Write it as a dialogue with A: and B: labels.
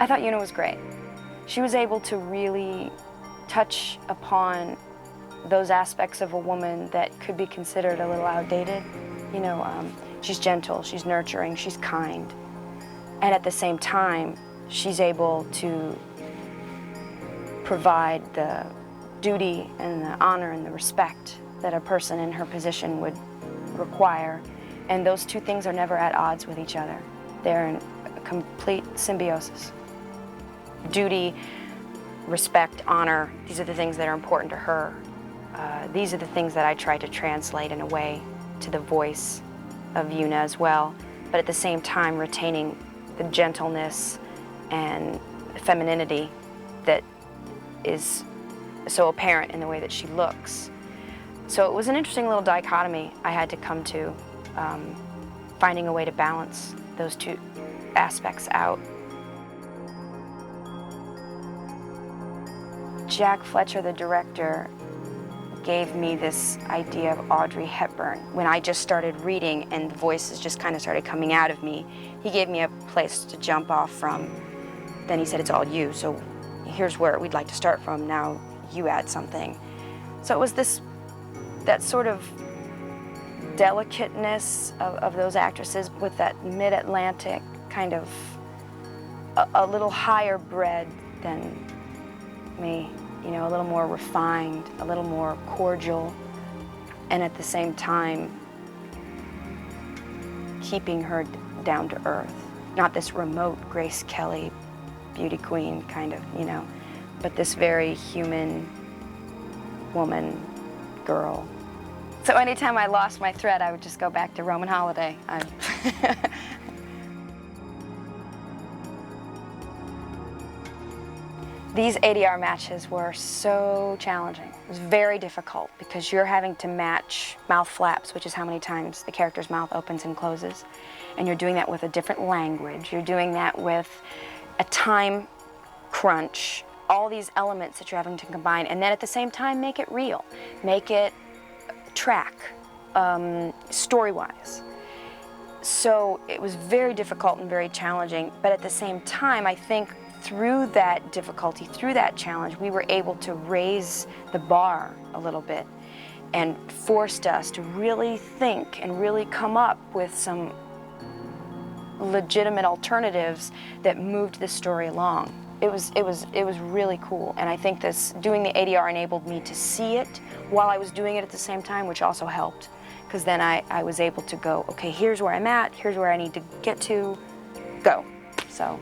A: I thought Una was great. She was able to really touch upon those aspects of a woman that could be considered a little outdated. You know, she's gentle, she's nurturing, she's kind. And at the same time, she's able to provide the duty and the honor and the respect that a person in her position would require. And those two things are never at odds with each other. They're in a complete symbiosis. Duty, respect, honor, these are the things that are important to her. These are the things that I try to translate in a way to the voice of Una as well, but at the same time retaining the gentleness and femininity that is so apparent in the way that she looks. So it was an interesting little dichotomy I had to come to, finding a way to balance those two aspects out. Jack Fletcher, the director, gave me this idea of Audrey Hepburn. When I just started reading and the voices just kind of started coming out of me, he gave me a place to jump off from. Then he said, it's all you, so here's where we'd like to start from. Now you add something. So it was that sort of delicateness of those actresses with that mid-Atlantic kind of a little higher bred than me. You know, a little more refined, a little more cordial, and at the same time, keeping her down to earth. Not this remote Grace Kelly, beauty queen kind of, you know, but this very human woman, girl. So anytime I lost my thread, I would just go back to Roman Holiday. These ADR matches were so challenging. It was very difficult because you're having to match mouth flaps, which is how many times the character's mouth opens and closes. And you're doing that with a different language. You're doing that with a time crunch, all these elements that you're having to combine, and then at the same time make it real, make it track, story-wise. So it was very difficult and very challenging, but at the same time, I think through that difficulty, through that challenge, we were able to raise the bar a little bit and forced us to really think and really come up with some legitimate alternatives that moved the story along. It was really cool, and I think doing the ADR enabled me to see it while I was doing it at the same time, which also helped, because then I was able to go, okay, here's where I'm at, here's where I need to get to, go. So.